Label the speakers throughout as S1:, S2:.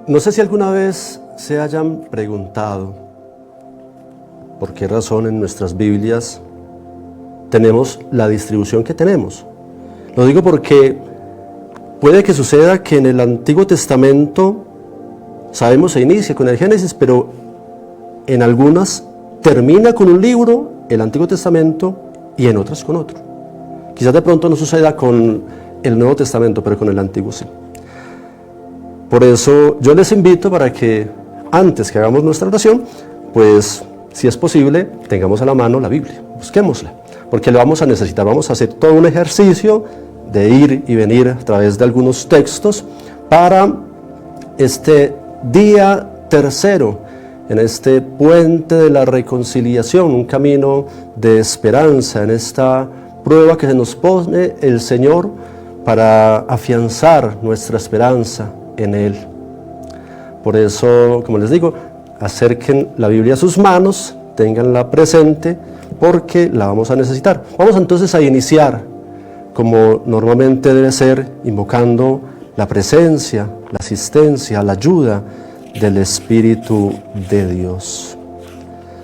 S1: No sé si alguna vez se hayan preguntado por qué razón en nuestras Biblias tenemos la distribución que tenemos. Lo digo porque puede que suceda que en el Antiguo Testamento, sabemos, se inicia con el Génesis, pero en algunas termina con un libro, el Antiguo Testamento, y en otras con otro. Quizás de pronto no suceda con el Nuevo Testamento, pero con el Antiguo sí. Por eso yo les invito para que antes que hagamos nuestra oración, pues si es posible, tengamos a la mano la Biblia, busquémosla, porque la vamos a necesitar. Vamos a hacer todo un ejercicio de ir y venir a través de algunos textos para este día tercero, en este puente de la reconciliación, un camino de esperanza, en esta prueba que se nos pone el Señor para afianzar nuestra esperanza en Él. Por eso, como les digo, acerquen la Biblia a sus manos, ténganla presente, porque la vamos a necesitar. Vamos entonces a iniciar, como normalmente debe ser, invocando la presencia, la asistencia, la ayuda del Espíritu de Dios.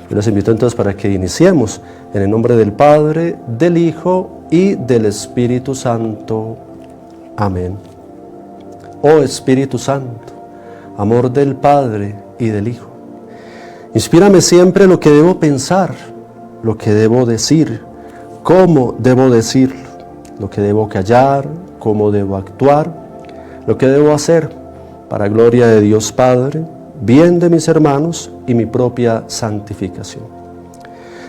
S1: Yo les invito entonces para que iniciemos en el nombre del Padre, del Hijo y del Espíritu Santo. Amén. Oh Espíritu Santo, amor del Padre y del Hijo, inspírame siempre lo que debo pensar, lo que debo decir, cómo debo decirlo, lo que debo callar, cómo debo actuar, lo que debo hacer, para gloria de Dios Padre, bien de mis hermanos y mi propia santificación.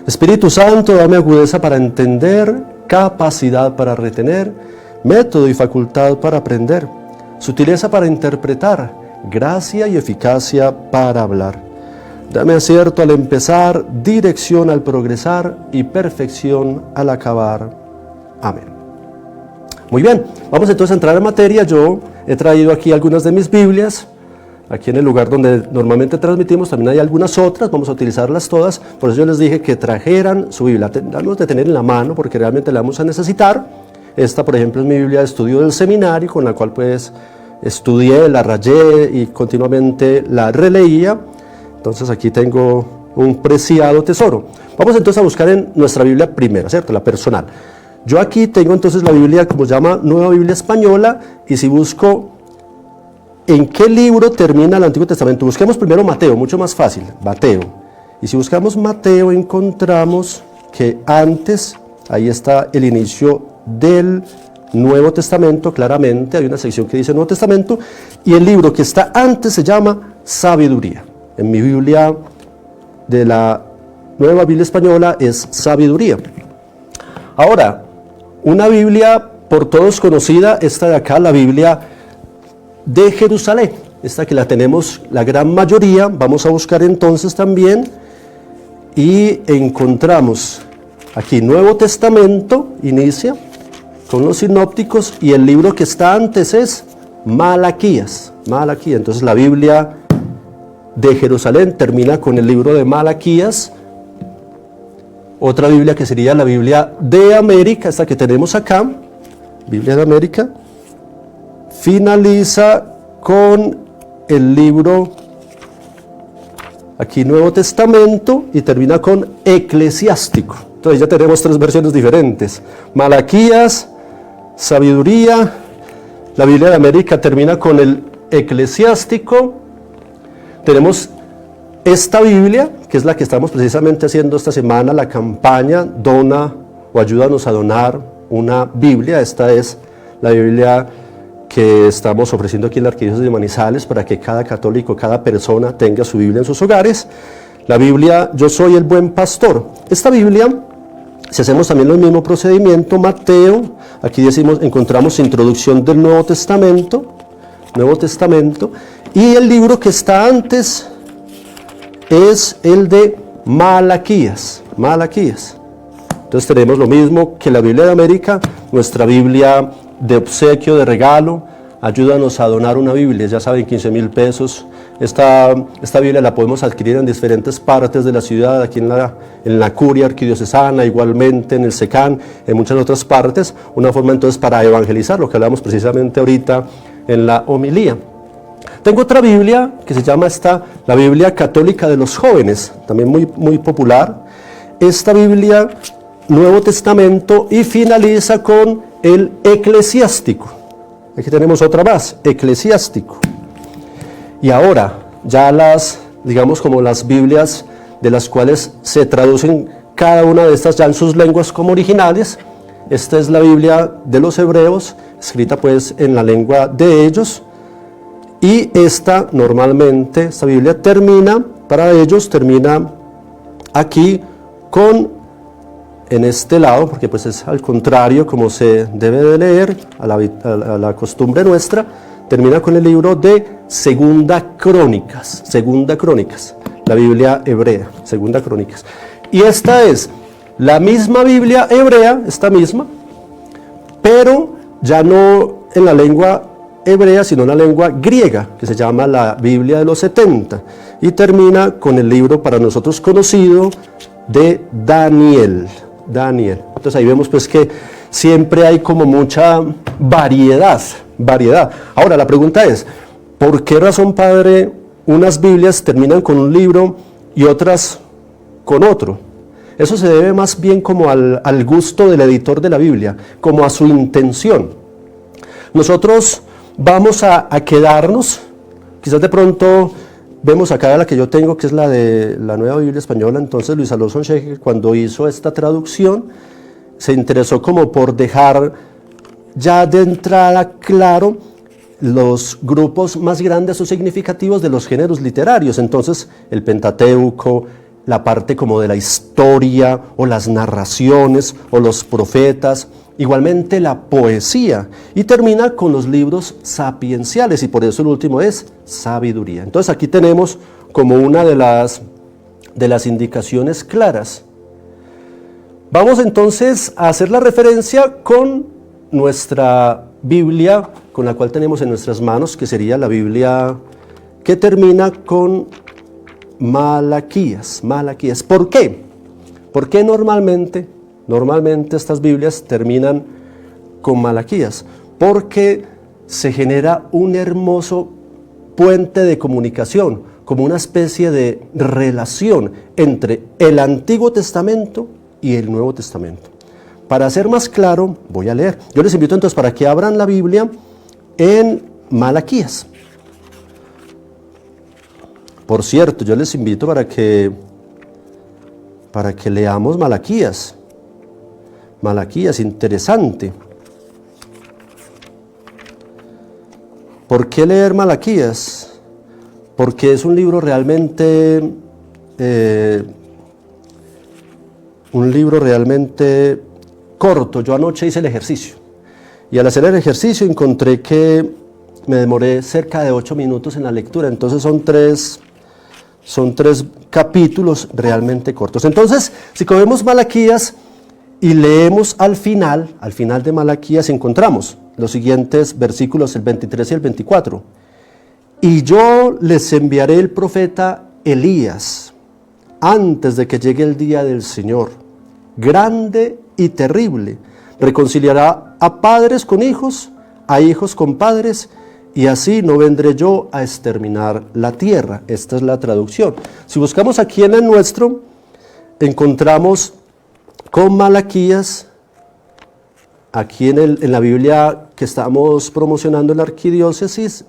S1: Espíritu Santo, dame agudeza para entender, capacidad para retener, método y facultad para aprender, sutileza para interpretar, gracia y eficacia para hablar. Dame acierto al empezar, dirección al progresar y perfección al acabar. Amén. Muy bien, vamos entonces a entrar en materia. Yo he traído aquí algunas de mis Biblias. Aquí en el lugar donde normalmente transmitimos también hay algunas otras, vamos a utilizarlas todas. Por eso yo les dije que trajeran su Biblia, tendremos de tener en la mano porque realmente la vamos a necesitar. Esta, por ejemplo, es mi Biblia de estudio del seminario, con la cual pues estudié, la rayé y continuamente la releía. Entonces aquí tengo un preciado tesoro. Vamos entonces a buscar en nuestra Biblia primera, ¿cierto? La personal. Yo aquí tengo entonces la Biblia, como se llama, Nueva Biblia Española, y si busco en qué libro termina el Antiguo Testamento, busquemos primero Mateo, mucho más fácil, Mateo. Y si buscamos Mateo, encontramos que antes, ahí está el inicio del Nuevo Testamento, claramente, hay una sección que dice Nuevo Testamento, y el libro que está antes se llama Sabiduría. En mi Biblia de la Nueva Biblia Española es Sabiduría. Ahora, una Biblia por todos conocida, esta de acá, la Biblia de Jerusalén, esta que la tenemos la gran mayoría. Vamos a buscar entonces también y encontramos aquí Nuevo Testamento, inicia con los sinópticos, y el libro que está antes es Malaquías. Malaquías, entonces la Biblia de Jerusalén termina con el libro de Malaquías. Otra Biblia que sería la Biblia de América, esta que tenemos acá, Biblia de América, finaliza con el libro, aquí Nuevo Testamento, y termina con Eclesiástico. Entonces ya tenemos tres versiones diferentes: Malaquías, Sabiduría. La Biblia de América termina con el Eclesiástico. Tenemos esta Biblia, que es la que estamos precisamente haciendo esta semana, la campaña Dona o Ayúdanos a Donar una Biblia. Esta es la Biblia que estamos ofreciendo aquí en la Arquidiócesis de Manizales para que cada católico, cada persona tenga su Biblia en sus hogares. La Biblia Yo Soy el Buen Pastor. Esta Biblia, si hacemos también el mismo procedimiento, Mateo, aquí decimos, encontramos introducción del Nuevo Testamento, y el libro que está antes es el de Malaquías. Entonces tenemos lo mismo que la Biblia de América, nuestra Biblia de obsequio, de regalo. Ayúdanos a donar una Biblia, ya saben, 15,000 pesos. Esta Biblia la podemos adquirir en diferentes partes de la ciudad, aquí en la Curia Arquidiocesana, igualmente en el SECAN, en muchas otras partes. Una forma entonces para evangelizar, lo que hablamos precisamente ahorita en la homilía. Tengo otra Biblia que se llama la Biblia Católica de los Jóvenes, también muy popular. Esta Biblia, Nuevo Testamento, y finaliza con el Eclesiástico. Aquí tenemos otra más, Eclesiástico. Y ahora, ya digamos como las Biblias de las cuales se traducen cada una de estas ya en sus lenguas como originales. Esta es la Biblia de los hebreos, escrita pues en la lengua de ellos. Y esta Biblia para ellos termina aquí en este lado, porque pues es al contrario como se debe de leer, a la costumbre nuestra, termina con el libro de Segunda Crónicas, la Biblia hebrea, Segunda Crónicas. Y esta es la misma Biblia hebrea, esta misma, pero ya no en la lengua hebrea, sino en la lengua griega, que se llama la Biblia de los 70, y termina con el libro para nosotros conocido de Daniel. Entonces ahí vemos pues que siempre hay como mucha variedad. Ahora la pregunta es, ¿por qué razón, Padre, unas Biblias terminan con un libro y otras con otro? Eso se debe más bien como al gusto del editor de la Biblia, como a su intención. Nosotros vamos a quedarnos, quizás de pronto vemos acá la que yo tengo, que es la de la Nueva Biblia Española. Entonces Luis Alonso Encheque, cuando hizo esta traducción, se interesó como por dejar ya de entrada claro los grupos más grandes o significativos de los géneros literarios. Entonces el Pentateuco, la parte como de la historia o las narraciones o los profetas, igualmente la poesía, y termina con los libros sapienciales, y por eso el último es sabiduría. Entonces aquí tenemos como una de las indicaciones claras. Vamos entonces a hacer la referencia con nuestra Biblia, con la cual tenemos en nuestras manos, que sería la Biblia que termina con Malaquías. ¿Por qué? ¿Por qué normalmente estas Biblias terminan con Malaquías? Porque se genera un hermoso puente de comunicación, como una especie de relación entre el Antiguo Testamento y el Nuevo Testamento. Para ser más claro, voy a leer. Yo les invito entonces para que abran la Biblia en Malaquías. Por cierto, yo les invito para que leamos Malaquías. Malaquías, interesante. ¿Por qué leer Malaquías? Porque es un libro realmente corto. Yo anoche hice el ejercicio y al hacer el ejercicio encontré que me demoré cerca de 8 minutos en la lectura. Entonces son tres capítulos realmente cortos. Entonces, si cogemos Malaquías y leemos al final de Malaquías, encontramos los siguientes versículos, el 23 y el 24. Y yo les enviaré el profeta Elías antes de que llegue el día del Señor, grande y terrible. Reconciliará a padres con hijos, a hijos con padres, y así no vendré yo a exterminar la tierra. Esta es la traducción. Si buscamos aquí en el nuestro, encontramos con Malaquías, aquí en la Biblia que estamos promocionando en la arquidiócesis,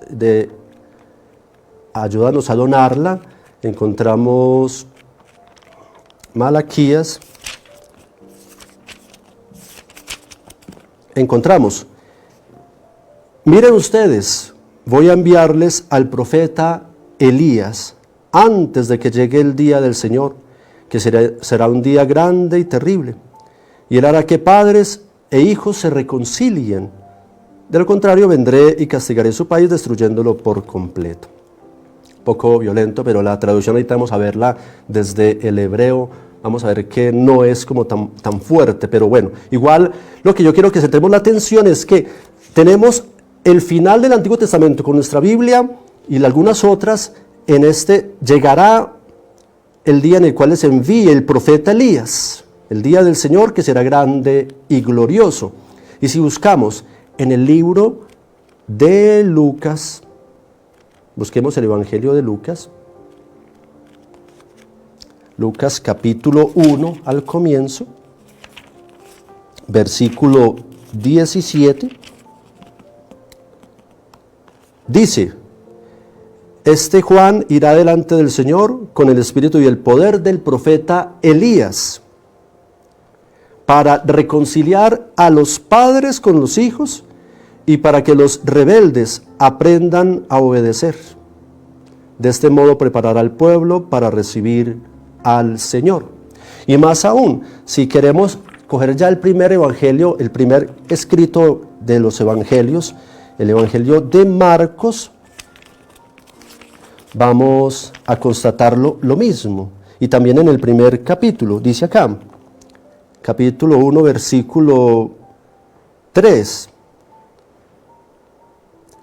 S1: ayúdanos a donarla, encontramos Malaquías, miren ustedes, voy a enviarles al profeta Elías antes de que llegue el día del Señor, que será un día grande y terrible. Y él hará que padres e hijos se reconcilien. De lo contrario, vendré y castigaré su país destruyéndolo por completo. Un poco violento, pero la traducción ahorita vamos a verla desde el hebreo. Vamos a ver que no es como tan fuerte, pero bueno, igual lo que yo quiero que centremos la atención es que tenemos el final del Antiguo Testamento con nuestra Biblia y algunas otras. Llegará el día en el cual les envíe el profeta Elías, el día del Señor que será grande y glorioso. Y si buscamos en el libro de Lucas, Busquemos el Evangelio de Lucas. Lucas capítulo 1 al comienzo, versículo 17. Dice: este Juan irá delante del Señor con el espíritu y el poder del profeta Elías, para reconciliar a los padres con los hijos y para que los rebeldes aprendan a obedecer. De este modo preparará al pueblo para recibir al Señor. Y más aún, si queremos coger ya el primer evangelio, el primer escrito de los evangelios, el evangelio de Marcos, vamos a constatarlo lo mismo. Y también en el primer capítulo, dice acá, capítulo 1, versículo 3.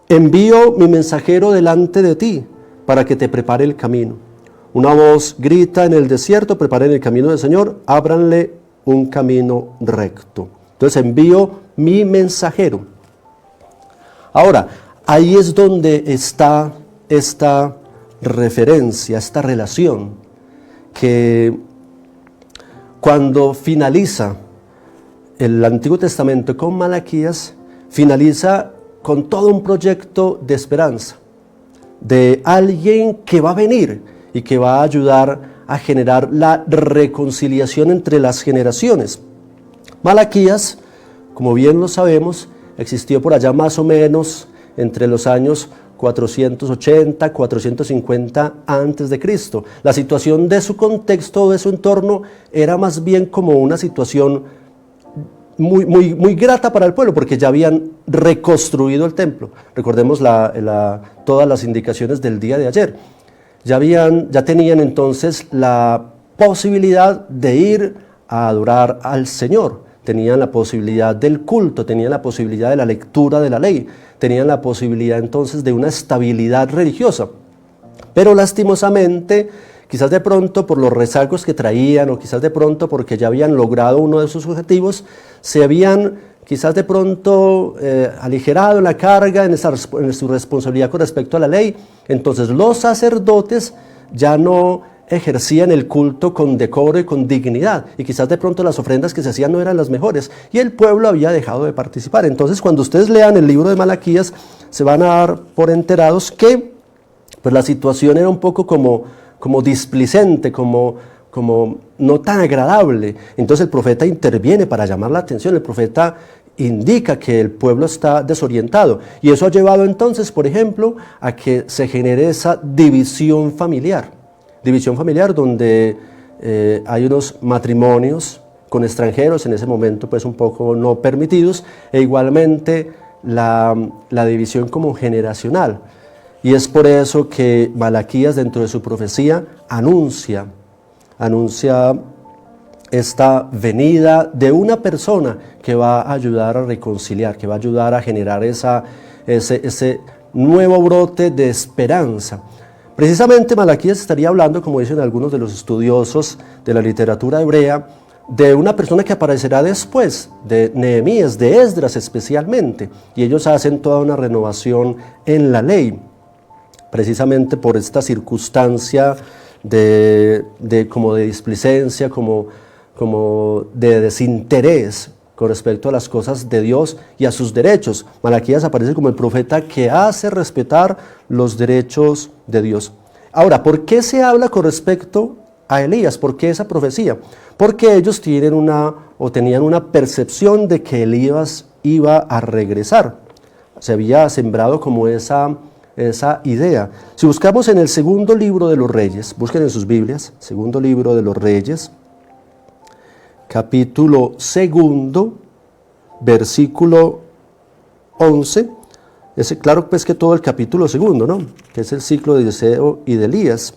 S1: Envío mi mensajero delante de ti para que te prepare el camino. Una voz grita en el desierto: preparen el camino del Señor, ábranle un camino recto. Entonces envío mi mensajero. Ahora, ahí es donde está esta referencia, esta relación, que cuando finaliza el Antiguo Testamento con Malaquías, finaliza con todo un proyecto de esperanza, de alguien que va a venir y que va a ayudar a generar la reconciliación entre las generaciones. Malaquías, como bien lo sabemos, existió por allá más o menos entre los años 480, 450 antes de Cristo. La situación de su contexto, de su entorno, era más bien como una situación muy grata para el pueblo, porque ya habían reconstruido el templo. Recordemos todas las indicaciones del día de ayer. Ya tenían entonces la posibilidad de ir a adorar al Señor, tenían la posibilidad del culto, tenían la posibilidad de la lectura de la ley, tenían la posibilidad entonces de una estabilidad religiosa. Pero lastimosamente, quizás de pronto por los rezagos que traían, o quizás de pronto porque ya habían logrado uno de sus objetivos, se habían quizás de pronto aligerado la carga en su responsabilidad con respecto a la ley. Entonces los sacerdotes ya no ejercían el culto con decoro y con dignidad, y quizás de pronto las ofrendas que se hacían no eran las mejores, y el pueblo había dejado de participar. Entonces, cuando ustedes lean el libro de Malaquías, se van a dar por enterados que pues la situación era un poco como displicente, como no tan agradable. Entonces el profeta interviene para llamar la atención, el profeta indica que el pueblo está desorientado, y eso ha llevado entonces, por ejemplo, a que se genere esa división familiar donde hay unos matrimonios con extranjeros, en ese momento pues un poco no permitidos, e igualmente la división como generacional. Y es por eso que Malaquías, dentro de su profecía, anuncia esta venida de una persona que va a ayudar a reconciliar, que va a ayudar a generar ese nuevo brote de esperanza. Precisamente Malaquías estaría hablando, como dicen algunos de los estudiosos de la literatura hebrea, de una persona que aparecerá después, de Nehemías, de Esdras especialmente, y ellos hacen toda una renovación en la ley, precisamente por esta circunstancia de displicencia, como de desinterés con respecto a las cosas de Dios y a sus derechos. Malaquías aparece como el profeta que hace respetar los derechos de Dios. Ahora, ¿por qué se habla con respecto a Elías? ¿Por qué esa profecía? Porque ellos tenían una percepción de que Elías iba a regresar. Se había sembrado como esa idea. Si buscamos en el segundo libro de los Reyes, busquen en sus Biblias, segundo libro de los Reyes, capítulo 2, versículo 11, claro pues que todo el capítulo 2, ¿no?, que es el ciclo de Eliseo y de Elías.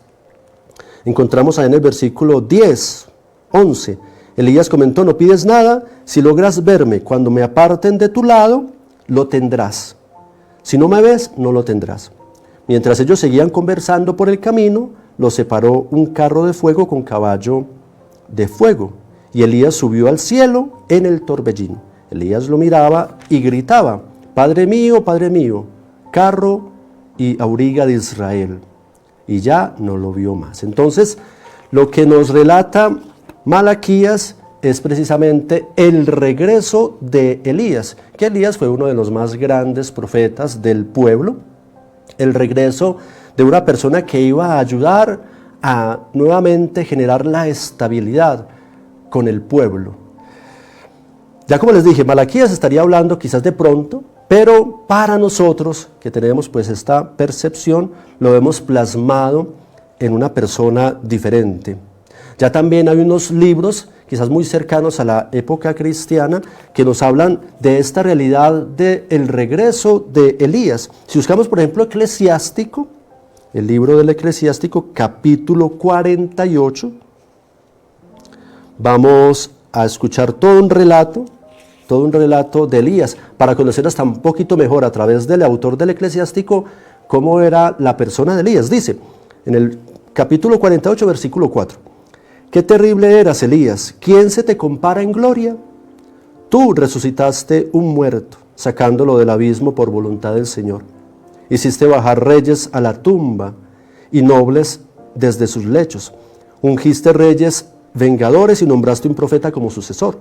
S1: Encontramos ahí en el versículo 10, 11, Elías comentó: no pides nada, si logras verme cuando me aparten de tu lado, lo tendrás. Si no me ves, no lo tendrás. Mientras ellos seguían conversando por el camino, los separó un carro de fuego con caballo de fuego. Y Elías subió al cielo en el torbellino. Elías lo miraba y gritaba: Padre mío, carro y auriga de Israel. Y ya no lo vio más. Entonces, lo que nos relata Malaquías es precisamente el regreso de Elías, que Elías fue uno de los más grandes profetas del pueblo, el regreso de una persona que iba a ayudar a nuevamente generar la estabilidad con el pueblo. Ya como les dije, Malaquías estaría hablando quizás de pronto, pero para nosotros que tenemos pues esta percepción, lo vemos plasmado en una persona diferente. Ya también hay unos libros, quizás muy cercanos a la época cristiana, que nos hablan de esta realidad del regreso de Elías. Si buscamos, por ejemplo, Eclesiástico, el libro del Eclesiástico, capítulo 48, vamos a escuchar todo un relato de Elías, para conocer hasta un poquito mejor a través del autor del Eclesiástico cómo era la persona de Elías. Dice, en el capítulo 48, versículo 4, «Qué terrible eras, Elías, ¿quién se te compara en gloria? Tú resucitaste un muerto, sacándolo del abismo por voluntad del Señor. Hiciste bajar reyes a la tumba y nobles desde sus lechos. Ungiste reyes vengadores y nombraste un profeta como sucesor.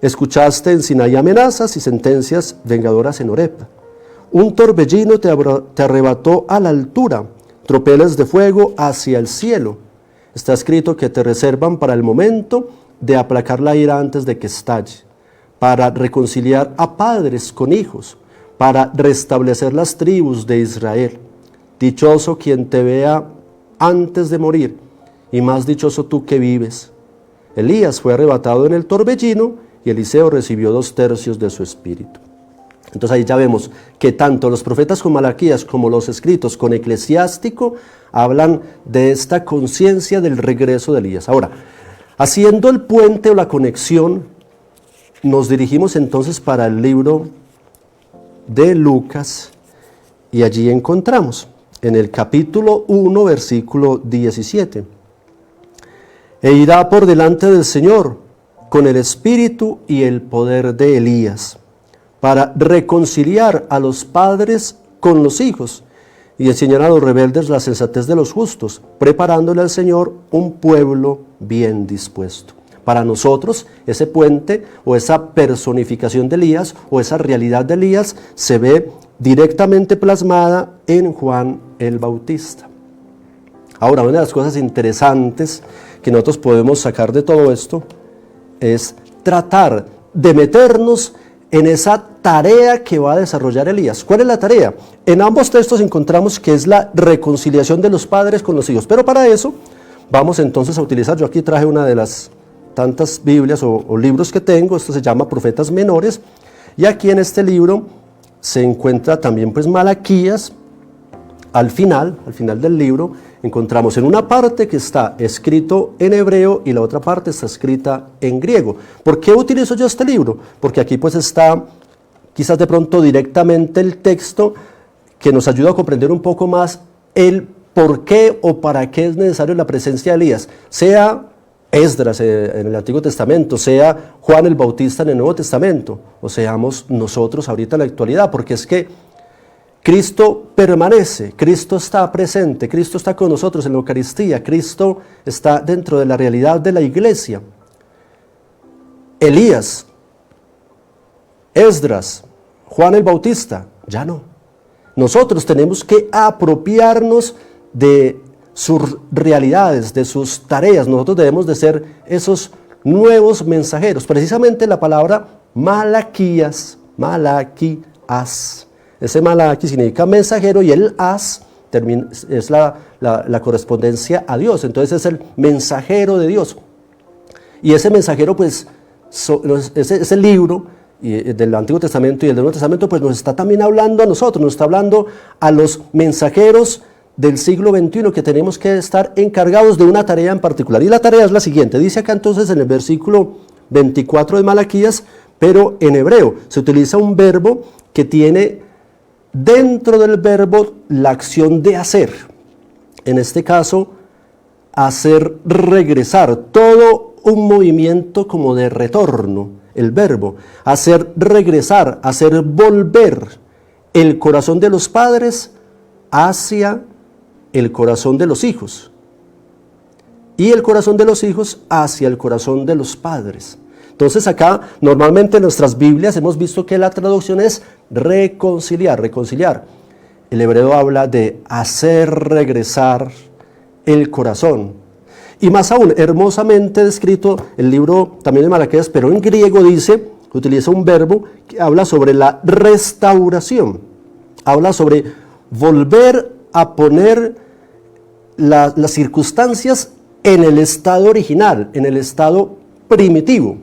S1: Escuchaste en Sinaí amenazas y sentencias vengadoras en Horeb. Un torbellino te arrebató a la altura, tropeles de fuego hacia el cielo. Está escrito que te reservan para el momento de aplacar la ira antes de que estalle, para reconciliar a padres con hijos, para restablecer las tribus de Israel. Dichoso quien te vea antes de morir, y más dichoso tú que vives». Elías fue arrebatado en el torbellino y Eliseo recibió 2/3 de su espíritu. Entonces ahí ya vemos que tanto los profetas con Malaquías como los escritos con Eclesiástico hablan de esta conciencia del regreso de Elías. Ahora, haciendo el puente o la conexión, nos dirigimos entonces para el libro de Lucas y allí encontramos en el capítulo 1, versículo 17. «E irá por delante del Señor con el espíritu y el poder de Elías, para reconciliar a los padres con los hijos y enseñar a los rebeldes la sensatez de los justos, preparándole al Señor un pueblo bien dispuesto». Para nosotros, ese puente o esa personificación de Elías o esa realidad de Elías se ve directamente plasmada en Juan el Bautista. Ahora, una de las cosas interesantes que nosotros podemos sacar de todo esto es tratar de meternos en esa tarea que va a desarrollar Elías. ¿Cuál es la tarea? En ambos textos encontramos que es la reconciliación de los padres con los hijos, pero para eso vamos entonces a utilizar, yo aquí traje una de las tantas Biblias o libros que tengo, esto se llama Profetas Menores, y aquí en este libro se encuentra también pues Malaquías. Al final del libro encontramos en una parte que está escrito en hebreo y la otra parte está escrita en griego. ¿Por qué utilizo yo este libro? Porque aquí pues está quizás de pronto directamente el texto que nos ayuda a comprender un poco más el por qué o para qué es necesario la presencia de Elías, sea Esdras en el Antiguo Testamento, sea Juan el Bautista en el Nuevo Testamento, o seamos nosotros ahorita en la actualidad, porque es que Cristo permanece, Cristo está presente, Cristo está con nosotros en la Eucaristía, Cristo está dentro de la realidad de la iglesia. Elías, Esdras, Juan el Bautista, ya no. Nosotros tenemos que apropiarnos de sus realidades, de sus tareas. Nosotros debemos de ser esos nuevos mensajeros. Precisamente la palabra Malaquías, Malaquías. Ese Malaquí significa mensajero y el as es la correspondencia a Dios. Entonces es el mensajero de Dios. Y ese mensajero, pues, ese libro del Antiguo Testamento y el del Nuevo Testamento, pues nos está también hablando a nosotros, nos está hablando a los mensajeros del siglo XXI que tenemos que estar encargados de una tarea en particular. Y la tarea es la siguiente, dice acá entonces en el versículo 24 de Malaquías, pero en hebreo se utiliza un verbo que tiene dentro del verbo la acción de hacer. En este caso, hacer regresar, todo un movimiento como de retorno, el verbo, hacer regresar, hacer volver el corazón de los padres hacia el corazón de los hijos y el corazón de los hijos hacia el corazón de los padres. Entonces acá normalmente en nuestras Biblias hemos visto que la traducción es reconciliar, reconciliar. El hebreo habla de hacer regresar el corazón. Y más aún, hermosamente descrito el libro también de Malaquías, pero en griego dice, utiliza un verbo que habla sobre la restauración. Habla sobre volver a poner las circunstancias en el estado original, en el estado primitivo.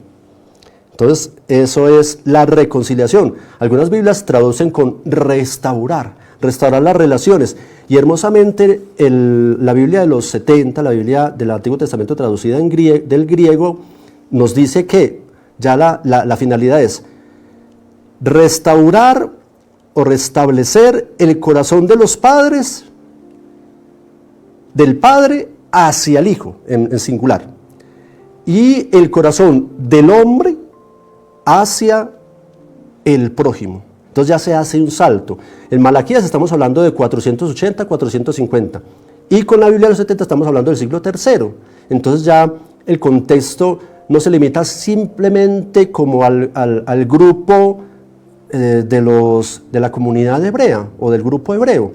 S1: Entonces, eso es la reconciliación. Algunas Biblias traducen con restaurar las relaciones. Y hermosamente la Biblia de los 70, la Biblia del Antiguo Testamento traducida del griego, nos dice que ya la finalidad es restaurar o restablecer el corazón de los padres, del padre hacia el hijo, en singular, y el corazón del hombre hacia el prójimo. Entonces ya se hace un salto. En Malaquías estamos hablando de 480, 450. Y con la Biblia de los 70 estamos hablando del siglo III. Entonces ya el contexto no se limita simplemente como al grupo de la comunidad hebrea o del grupo hebreo,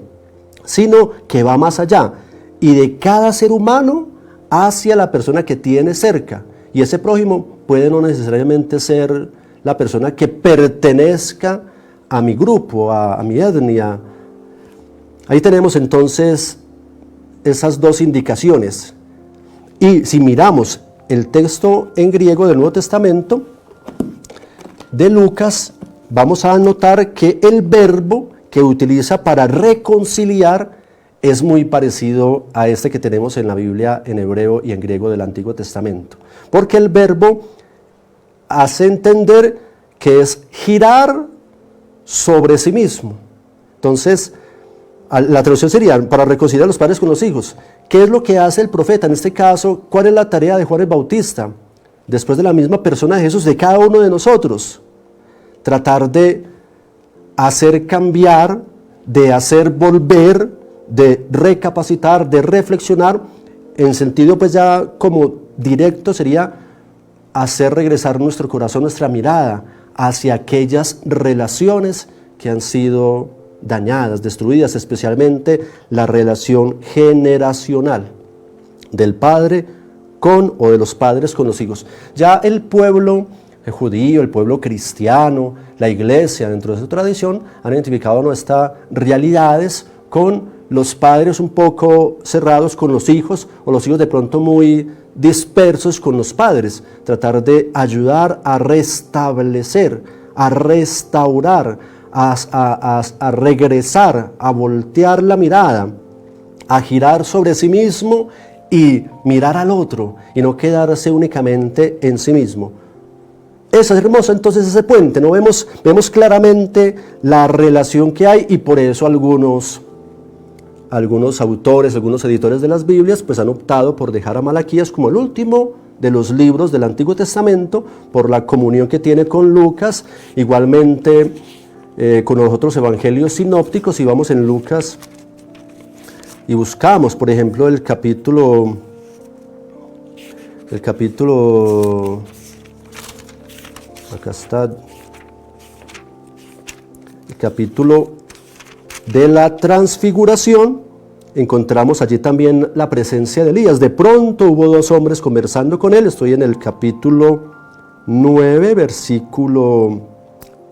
S1: sino que va más allá y de cada ser humano hacia la persona que tiene cerca. Y ese prójimo puede no necesariamente ser la persona que pertenezca a mi grupo, a mi etnia. Ahí tenemos entonces esas dos indicaciones. Y si miramos el texto en griego del Nuevo Testamento de Lucas, vamos a notar que el verbo que utiliza para reconciliar es muy parecido a este que tenemos en la Biblia en hebreo y en griego del Antiguo Testamento. Porque el verbo hace entender que es girar sobre sí mismo. Entonces, la traducción sería para reconciliar a los padres con los hijos. ¿Qué es lo que hace el profeta? En este caso, ¿cuál es la tarea de Juan el Bautista? Después de la misma persona de Jesús, de cada uno de nosotros. Tratar de hacer cambiar, de hacer volver, de recapacitar, de reflexionar, en sentido pues ya como directo sería hacer regresar nuestro corazón, nuestra mirada hacia aquellas relaciones que han sido dañadas, destruidas, especialmente la relación generacional del padre con o de los padres con los hijos. Ya el pueblo judío, el pueblo cristiano, la iglesia dentro de su tradición han identificado nuestras realidades con los padres un poco cerrados con los hijos o los hijos de pronto muy dispersos con los padres, tratar de ayudar a restablecer, a restaurar, a regresar, a voltear la mirada, a girar sobre sí mismo y mirar al otro y no quedarse únicamente en sí mismo. Es hermoso entonces ese puente, ¿no? Vemos claramente la relación que hay y por eso algunos autores, algunos editores de las Biblias pues han optado por dejar a Malaquías como el último de los libros del Antiguo Testamento por la comunión que tiene con Lucas, igualmente con los otros evangelios sinópticos. Y vamos en Lucas y buscamos por ejemplo el capítulo acá está el capítulo de la transfiguración. Encontramos allí también la presencia de Elías. De pronto hubo dos hombres conversando con él. Estoy en el capítulo 9, versículo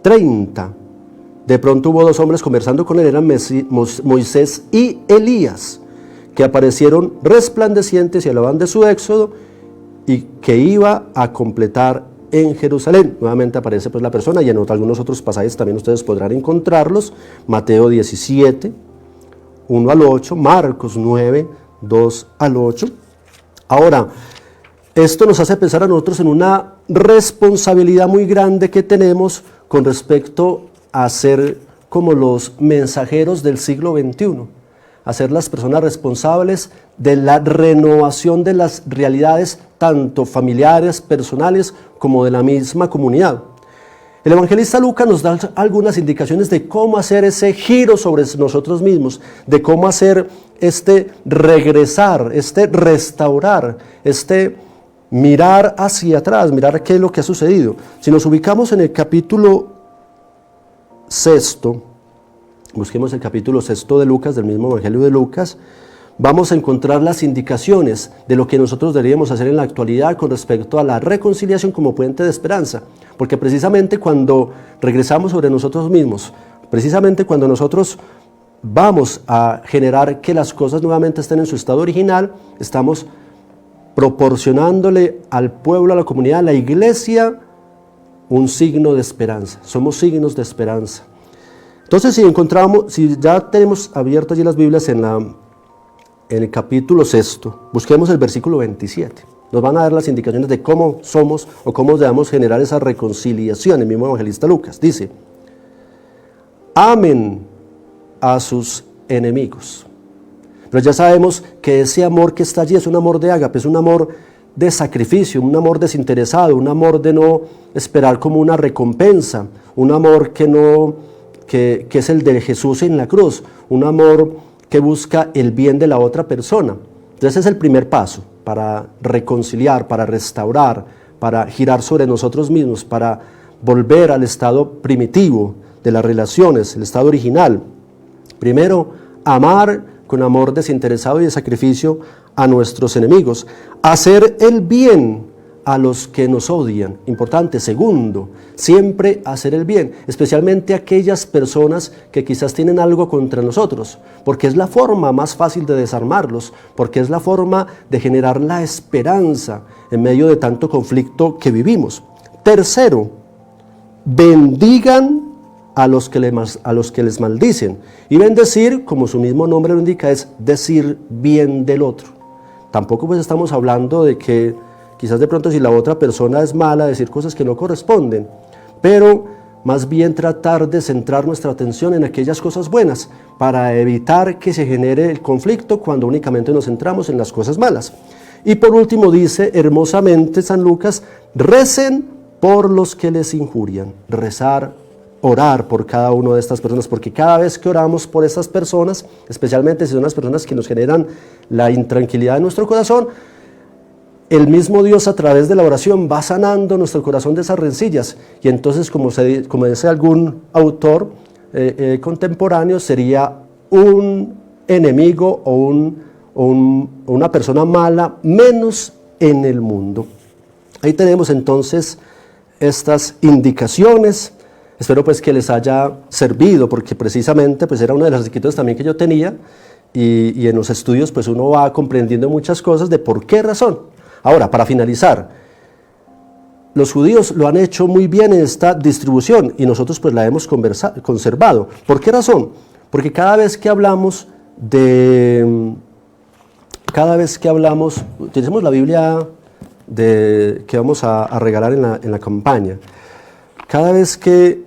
S1: 30. De pronto hubo dos hombres conversando con él, eran Moisés y Elías, que aparecieron resplandecientes y hablaban de su éxodo y que iba a completar en Jerusalén. Nuevamente aparece pues la persona y en algunos otros pasajes también ustedes podrán encontrarlos. Mateo 17, 1 al 8, Marcos 9, 2 al 8. Ahora, esto nos hace pensar a nosotros en una responsabilidad muy grande que tenemos con respecto a ser como los mensajeros del siglo XXI, a ser las personas responsables de la renovación de las realidades tanto familiares, personales, como de la misma comunidad. El evangelista Lucas nos da algunas indicaciones de cómo hacer ese giro sobre nosotros mismos, de cómo hacer este regresar, este restaurar, este mirar hacia atrás, mirar qué es lo que ha sucedido. Si nos ubicamos en el capítulo 6, busquemos el capítulo 6 de Lucas, del mismo evangelio de Lucas, vamos a encontrar las indicaciones de lo que nosotros deberíamos hacer en la actualidad con respecto a la reconciliación como puente de esperanza. Porque precisamente cuando regresamos sobre nosotros mismos, precisamente cuando nosotros vamos a generar que las cosas nuevamente estén en su estado original, estamos proporcionándole al pueblo, a la comunidad, a la iglesia, un signo de esperanza. Somos signos de esperanza. Entonces, si ya tenemos abiertas allí las Biblias en el capítulo 6, busquemos el versículo 27. Nos van a dar las indicaciones de cómo somos o cómo debemos generar esa reconciliación. El mismo evangelista Lucas dice: amen a sus enemigos. Pero ya sabemos que ese amor que está allí es un amor de ágape, es un amor de sacrificio, un amor desinteresado, un amor de no esperar como una recompensa, un amor que es el de Jesús en la cruz, un amor que busca el bien de la otra persona. Entonces ese es el primer paso para reconciliar, para restaurar, para girar sobre nosotros mismos, para volver al estado primitivo de las relaciones, el estado original. Primero, amar con amor desinteresado y de sacrificio a nuestros enemigos. Hacer el bien a los que nos odian. Importante. Segundo, siempre hacer el bien, especialmente a aquellas personas que quizás tienen algo contra nosotros, porque es la forma más fácil de desarmarlos, porque es la forma de generar la esperanza en medio de tanto conflicto que vivimos. Tercero, bendigan a los que les maldicen. Y bendecir, como su mismo nombre lo indica, es decir bien del otro. Tampoco pues estamos hablando de que quizás de pronto si la otra persona es mala, decir cosas que no corresponden, pero más bien tratar de centrar nuestra atención en aquellas cosas buenas para evitar que se genere el conflicto cuando únicamente nos centramos en las cosas malas. Y por último dice hermosamente San Lucas: recen por los que les injurian. Rezar, orar por cada una de estas personas, porque cada vez que oramos por estas personas, especialmente si son las personas que nos generan la intranquilidad de nuestro corazón, el mismo Dios a través de la oración va sanando nuestro corazón de esas rencillas, y entonces, como dice algún autor contemporáneo, sería un enemigo o una persona mala menos en el mundo. Ahí tenemos entonces estas indicaciones. Espero pues que les haya servido, porque precisamente pues era una de las inquietudes también que yo tenía, y en los estudios pues uno va comprendiendo muchas cosas de por qué razón. Ahora, para finalizar, los judíos lo han hecho muy bien en esta distribución y nosotros pues la hemos conservado. ¿Por qué razón? Porque cada vez que hablamos, utilizamos la Biblia que vamos a regalar en la campaña. Cada vez que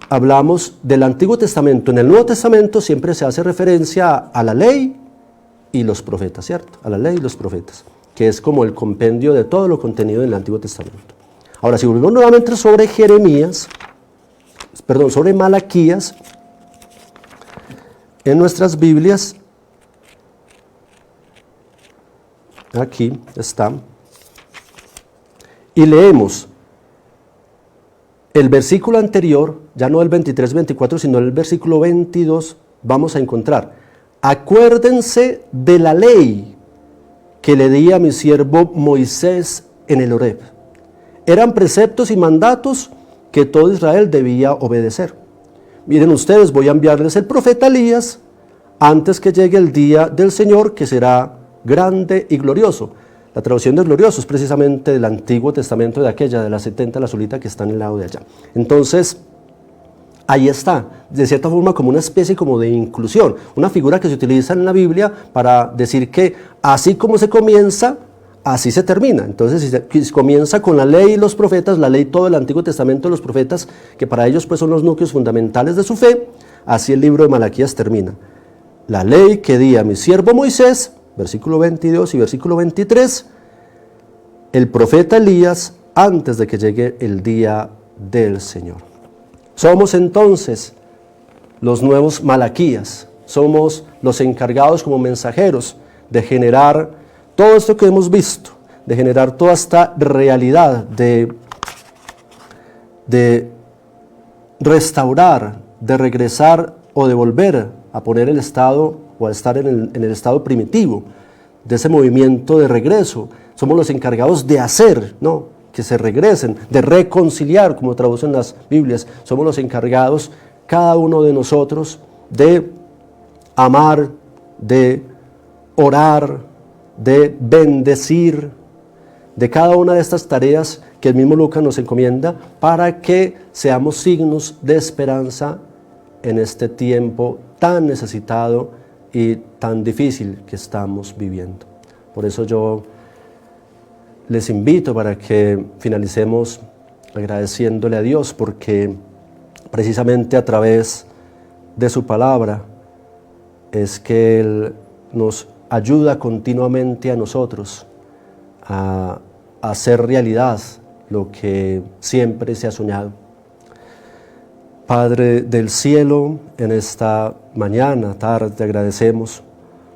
S1: hablamos del Antiguo Testamento, en el Nuevo Testamento siempre se hace referencia a la ley y los profetas, ¿cierto? A la ley y los profetas, que es como el compendio de todo lo contenido en el Antiguo Testamento. Ahora, si volvemos nuevamente sobre sobre Malaquías, en nuestras Biblias, aquí está, y leemos el versículo anterior, ya no el 23-24, sino el versículo 22, vamos a encontrar: acuérdense de la ley que le di a mi siervo Moisés en el Horeb. Eran preceptos y mandatos que todo Israel debía obedecer. Miren ustedes, voy a enviarles el profeta Elías antes que llegue el día del Señor, que será grande y glorioso. La traducción de glorioso es precisamente del Antiguo Testamento, de aquella de las 70, la azulita que está en el lado de allá. Entonces, ahí está, de cierta forma como una especie como de inclusión, una figura que se utiliza en la Biblia para decir que así como se comienza, así se termina. Entonces, si se comienza con la ley y los profetas, la ley, todo el Antiguo Testamento de los profetas, que para ellos pues son los núcleos fundamentales de su fe, así el libro de Malaquías termina. La ley que di a mi siervo Moisés, versículo 22 y versículo 23, el profeta Elías antes de que llegue el día del Señor. Somos entonces los nuevos Malaquías, somos los encargados como mensajeros de generar todo esto que hemos visto, de generar toda esta realidad, de restaurar, de regresar o de volver a poner el estado o a estar en el estado primitivo de ese movimiento de regreso. Somos los encargados de hacer, ¿no?, que se regresen, de reconciliar, como traducen las Biblias. Somos los encargados, cada uno de nosotros, de amar, de orar, de bendecir, de cada una de estas tareas que el mismo Lucas nos encomienda para que seamos signos de esperanza en este tiempo tan necesitado y tan difícil que estamos viviendo. Por eso yo les invito para que finalicemos agradeciéndole a Dios, porque precisamente a través de su palabra es que Él nos ayuda continuamente a nosotros a hacer realidad lo que siempre se ha soñado. Padre del cielo, en esta mañana, tarde, te agradecemos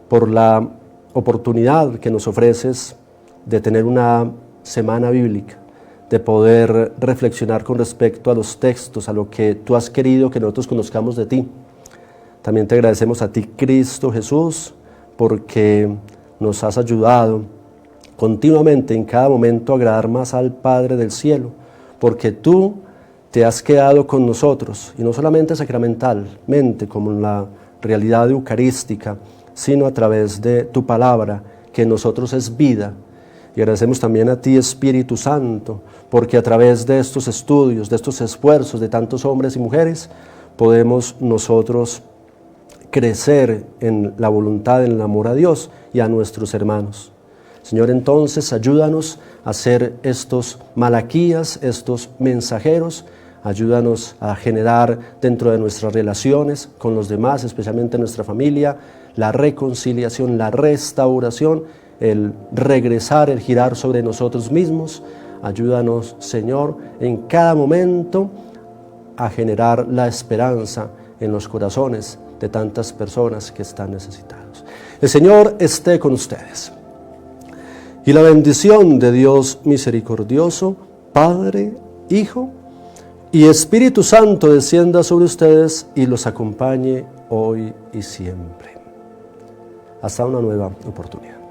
S1: por la oportunidad que nos ofreces de tener una semana bíblica, de poder reflexionar con respecto a los textos, a lo que tú has querido que nosotros conozcamos de ti. También te agradecemos a ti, Cristo Jesús, porque nos has ayudado continuamente, en cada momento, a agradar más al Padre del cielo, porque tú te has quedado con nosotros, y no solamente sacramentalmente, como en la realidad eucarística, sino a través de tu palabra, que en nosotros es vida. Y agradecemos también a ti, Espíritu Santo, porque a través de estos estudios, de estos esfuerzos de tantos hombres y mujeres, podemos nosotros crecer en la voluntad, en el amor a Dios y a nuestros hermanos. Señor, entonces ayúdanos a ser estos Malaquías, estos mensajeros. Ayúdanos a generar dentro de nuestras relaciones con los demás, especialmente nuestra familia, la reconciliación, la restauración, el regresar, el girar sobre nosotros mismos. Ayúdanos, Señor, en cada momento a generar la esperanza en los corazones de tantas personas que están necesitados. El Señor esté con ustedes. Y la bendición de Dios misericordioso, Padre, Hijo y Espíritu Santo descienda sobre ustedes y los acompañe hoy y siempre. Hasta una nueva oportunidad.